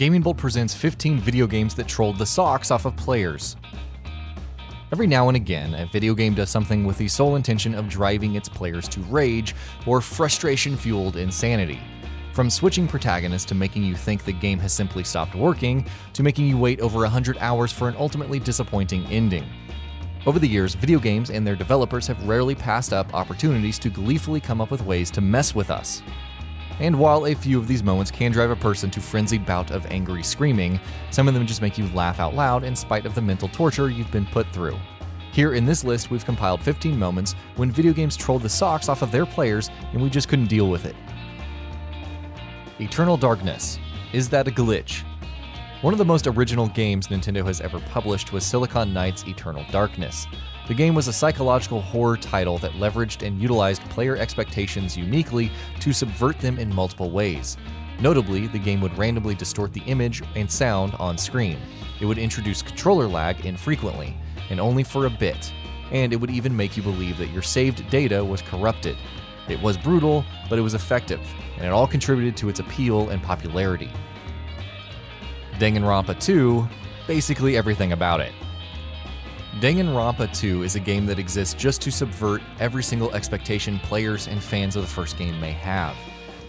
GamingBolt presents 15 video games that trolled the socks off of players. Every now and again, a video game does something with the sole intention of driving its players to rage or frustration-fueled insanity. From switching protagonists to making you think the game has simply stopped working, to making you wait over 100 hours for an ultimately disappointing ending. Over the years, video games and their developers have rarely passed up opportunities to gleefully come up with ways to mess with us. And while a few of these moments can drive a person to frenzied bout of angry screaming, some of them just make you laugh out loud in spite of the mental torture you've been put through. Here in this list, we've compiled 15 moments when video games trolled the socks off of their players and we just couldn't deal with it. Eternal Darkness. Is that a glitch? One of the most original games Nintendo has ever published was Silicon Knights Eternal Darkness. The game was a psychological horror title that leveraged and utilized player expectations uniquely to subvert them in multiple ways. Notably, the game would randomly distort the image and sound on screen. It would introduce controller lag infrequently, and only for a bit, and it would even make you believe that your saved data was corrupted. It was brutal, but it was effective, and it all contributed to its appeal and popularity. Danganronpa 2, basically everything about it. Danganronpa 2 is a game that exists just to subvert every single expectation players and fans of the first game may have.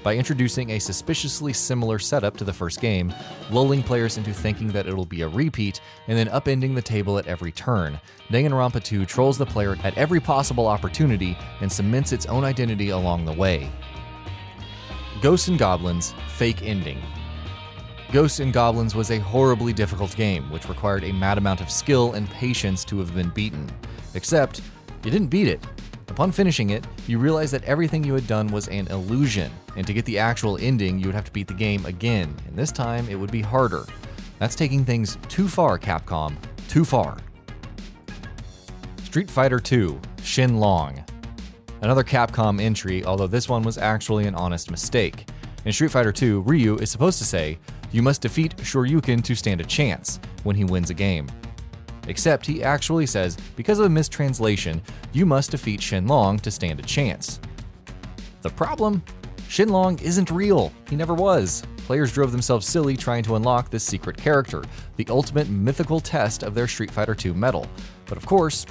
By introducing a suspiciously similar setup to the first game, lulling players into thinking that it'll be a repeat, and then upending the table at every turn, Danganronpa 2 trolls the player at every possible opportunity and cements its own identity along the way. Ghosts and Goblins Fake Ending. Ghosts and Goblins was a horribly difficult game, which required a mad amount of skill and patience to have been beaten. Except, you didn't beat it. Upon finishing it, you realized that everything you had done was an illusion, and to get the actual ending, you would have to beat the game again, and this time it would be harder. That's taking things too far, Capcom. Too far. Street Fighter II Shenlong. Another Capcom entry, although this one was actually an honest mistake. In Street Fighter II, Ryu is supposed to say, "You must defeat Shoryuken to stand a chance," when he wins a game. Except he actually says, because of a mistranslation, you must defeat Shenlong to stand a chance. The problem? Shenlong isn't real. He never was. Players drove themselves silly trying to unlock this secret character, the ultimate mythical test of their Street Fighter II metal. But of course,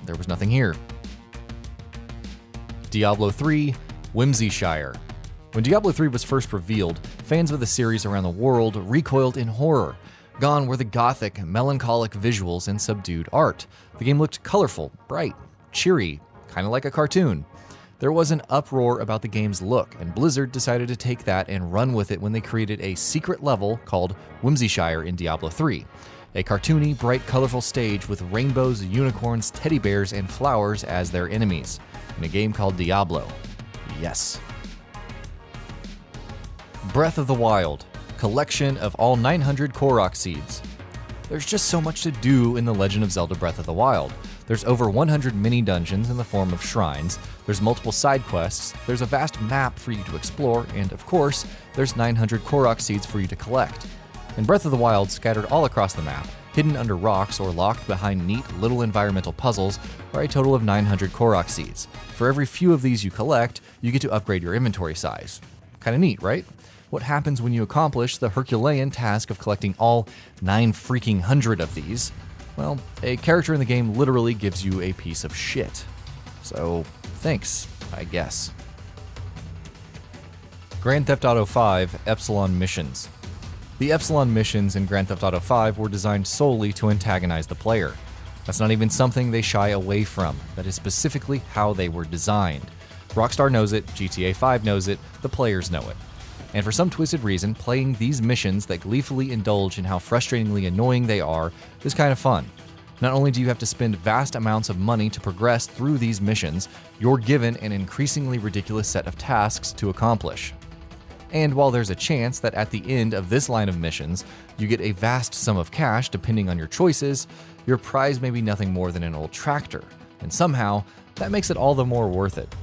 there was nothing here. Diablo 3 Whimsyshire. When Diablo 3 was first revealed, fans of the series around the world recoiled in horror. Gone were the gothic, melancholic visuals and subdued art. The game looked colorful, bright, cheery, kind of like a cartoon. There was an uproar about the game's look, and Blizzard decided to take that and run with it when they created a secret level called Whimsyshire in Diablo 3. A cartoony, bright, colorful stage with rainbows, unicorns, teddy bears, and flowers as their enemies, in a game called Diablo. Yes. Breath of the Wild. Collection of all 900 KOROK seeds. There's just so much to do in The Legend of Zelda Breath of the Wild. There's over 100 mini-dungeons in the form of shrines, there's multiple side quests, there's a vast map for you to explore, and of course, there's 900 KOROK seeds for you to collect. In Breath of the Wild, scattered all across the map, hidden under rocks or locked behind neat little environmental puzzles, are a total of 900 KOROK seeds. For every few of these you collect, you get to upgrade your inventory size. Kinda neat, right? What happens when you accomplish the Herculean task of collecting all 900 of these? Well, a character in the game literally gives you a piece of shit. So, thanks, I guess. Grand Theft Auto V EPSILON missions. The EPSILON missions in Grand Theft Auto V were designed solely to antagonize the player. That's not even something they shy away from. That is specifically how they were designed. Rockstar knows it, GTA 5 knows it, the players know it. And for some twisted reason, playing these missions that gleefully indulge in how frustratingly annoying they are is kind of fun. Not only do you have to spend vast amounts of money to progress through these missions, you're given an increasingly ridiculous set of tasks to accomplish. And while there's a chance that at the end of this line of missions, you get a vast sum of cash depending on your choices, your prize may be nothing more than an old tractor. And somehow, that makes it all the more worth it.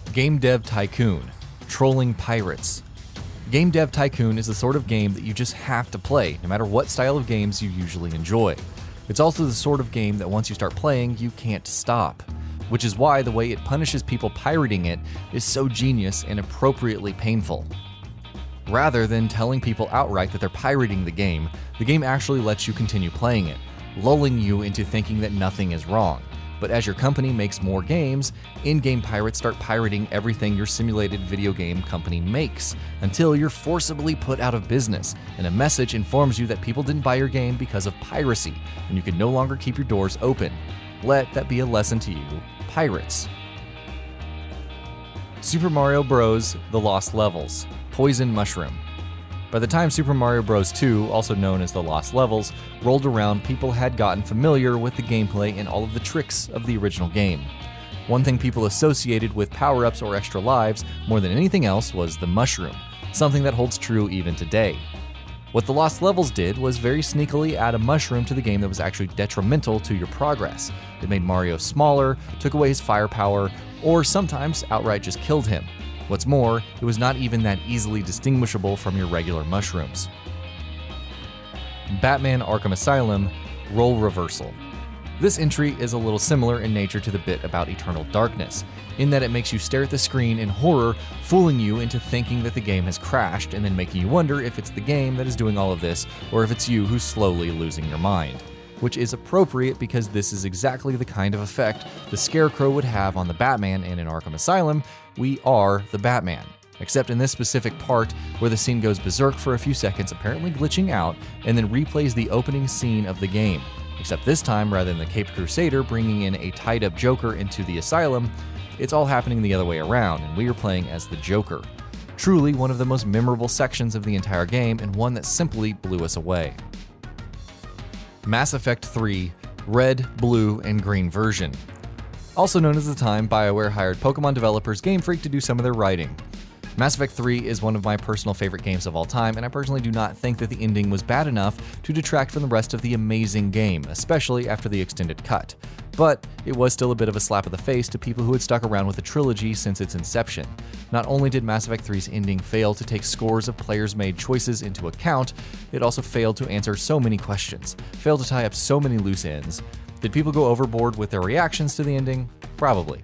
GameDev TYCOON. Trolling pirates. GameDev TYCOON is the sort of game that you just have to play, no matter what style of games you usually enjoy. It's also the sort of game that once you start playing, you can't stop. Which is why the way it punishes people pirating it is so genius and appropriately painful. Rather than telling people outright that they're pirating the game actually lets you continue playing it, lulling you into thinking that nothing is wrong. But as your company makes more games, in-game pirates start pirating everything your simulated video game company makes, until you're forcibly put out of business, and a message informs you that people didn't buy your game because of piracy, and you can no longer keep your doors open. Let that be a lesson to you, pirates. Super Mario Bros. The Lost Levels, Poison Mushroom. By the time Super Mario Bros. 2, also known as The Lost Levels, rolled around, people had gotten familiar with the gameplay and all of the tricks of the original game. One thing people associated with power-ups or extra lives more than anything else was the mushroom, something that holds true even today. What The Lost Levels did was very sneakily add a mushroom to the game that was actually detrimental to your progress. It made Mario smaller, took away his firepower, or sometimes outright just killed him. What's more, it was not even that easily distinguishable from your regular mushrooms. Batman Arkham Asylum, Role Reversal. This entry is a little similar in nature to the bit about Eternal Darkness, in that it makes you stare at the screen in horror, fooling you into thinking that the game has crashed, and then making you wonder if it's the game that is doing all of this, or if it's you who's slowly losing your mind. Which is appropriate because this is exactly the kind of effect the Scarecrow would have on the Batman, and in Arkham Asylum, we are the Batman. Except in this specific part where the scene goes berserk for a few seconds, apparently glitching out, and then replays the opening scene of the game. Except this time, rather than the Caped Crusader bringing in a tied-up Joker into the asylum, it's all happening the other way around, and we are playing as the Joker. Truly one of the most memorable sections of the entire game, and one that simply blew us away. Mass Effect 3 Red, Blue, and Green version. Also known as the time BioWare hired Pokemon developers Game Freak to do some of their writing. Mass Effect 3 is one of my personal favorite games of all time, and I personally do not think that the ending was bad enough to detract from the rest of the amazing game, especially after the extended cut. But it was still a bit of a slap in the face to people who had stuck around with the trilogy since its inception. Not only did Mass Effect 3's ending fail to take scores of players-made choices into account, it also failed to answer so many questions, failed to tie up so many loose ends. Did people go overboard with their reactions to the ending? Probably.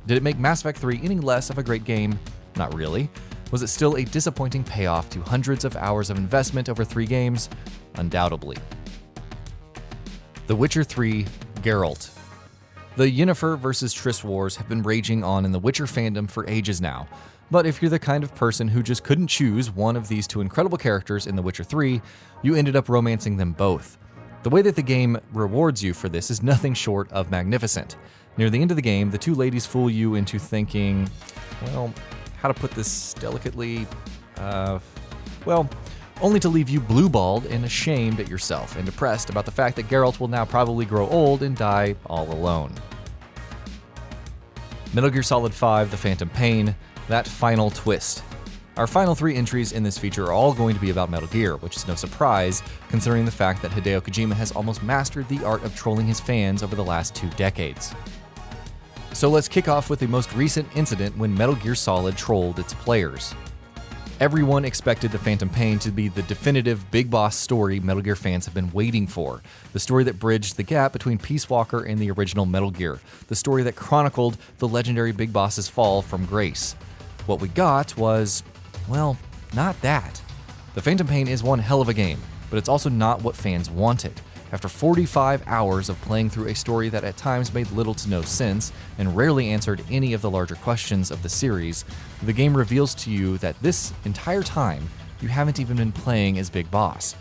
Did it make Mass Effect 3 any less of a great game? Not really. Was it still a disappointing payoff to hundreds of hours of investment over 3 games? Undoubtedly. The Witcher 3 Geralt. The Yennefer vs. Triss wars have been raging on in the Witcher fandom for ages now, but if you're the kind of person who just couldn't choose one of these 2 incredible characters in The Witcher 3, you ended up romancing them both. The way that the game rewards you for this is nothing short of magnificent. Near the end of the game, the 2 ladies fool you into thinking, well, how to put this delicately, only to leave you blue-balled and ashamed at yourself and depressed about the fact that Geralt will now probably grow old and die all alone. Metal Gear Solid 5 The Phantom Pain, that final twist. Our final 3 entries in this feature are all going to be about Metal Gear, which is no surprise considering the fact that Hideo Kojima has almost mastered the art of trolling his fans over the last 2 decades. So let's kick off with the most recent incident when Metal Gear Solid trolled its players. Everyone expected The Phantom Pain to be the definitive big boss story Metal Gear fans have been waiting for, the story that bridged the gap between Peace Walker and the original Metal Gear, the story that chronicled the legendary big boss's fall from grace. What we got was, well, not that. The Phantom Pain is one hell of a game, but it's also not what fans wanted. After 45 hours of playing through a story that at times made little to no sense and rarely answered any of the larger questions of the series, the game reveals to you that this entire time, you haven't even been playing as Big Boss.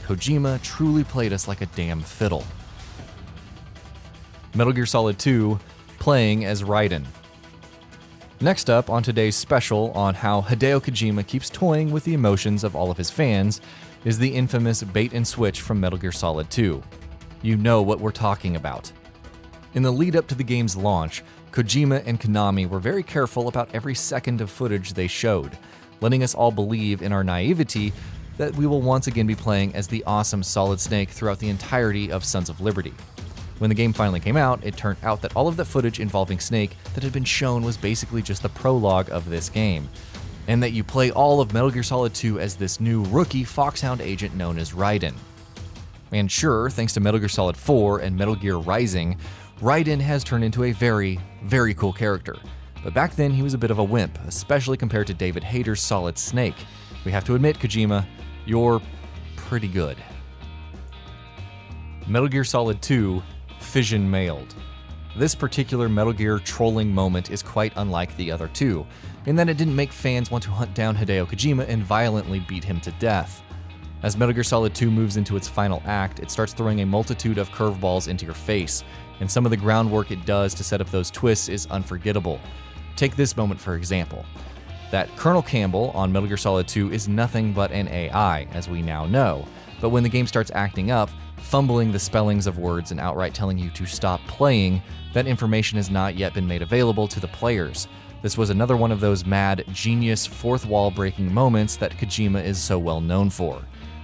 Kojima truly played us like a damn fiddle. Metal Gear Solid 2, playing as Raiden. Next up on today's special on how Hideo Kojima keeps toying with the emotions of all of his fans is the infamous bait and switch from Metal Gear Solid 2. You know what we're talking about. In the lead up to the game's launch, Kojima and Konami were very careful about every second of footage they showed, letting us all believe in our naivety that we will once again be playing as the awesome Solid Snake throughout the entirety of Sons of Liberty. When the game finally came out, it turned out that all of the footage involving Snake that had been shown was basically just the prologue of this game, and that you play all of Metal Gear Solid 2 as this new rookie Foxhound agent known as Raiden. And sure, thanks to Metal Gear Solid 4 and Metal Gear Rising, Raiden has turned into a very, very cool character. But back then he was a bit of a wimp, especially compared to David Hayter's Solid Snake. We have to admit, Kojima, you're pretty good. Metal Gear Solid 2, Fission Mailed. This particular Metal Gear trolling moment is quite unlike the other two, in that it didn't make fans want to hunt down Hideo Kojima and violently beat him to death. As Metal Gear Solid 2 moves into its final act, it starts throwing a multitude of curveballs into your face, and some of the groundwork it does to set up those twists is unforgettable. Take this moment for example. That Colonel Campbell on Metal Gear Solid 2 is nothing but an AI, as we now know, but when the game starts acting up, fumbling the spellings of words and outright telling you to stop playing, that information has not yet been made available to the players. This was another one of those mad, genius, fourth wall breaking moments that Kojima is so well known for.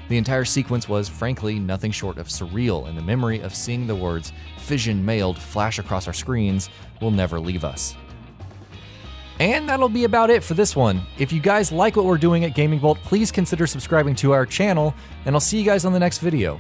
The entire sequence was, frankly, nothing short of surreal, and the memory of seeing the words "Fission Mailed" flash across our screens will never leave us. And that'll be about it for this one. If you guys like what we're doing at GamingBolt, please consider subscribing to our channel, and I'll see you guys on the next video.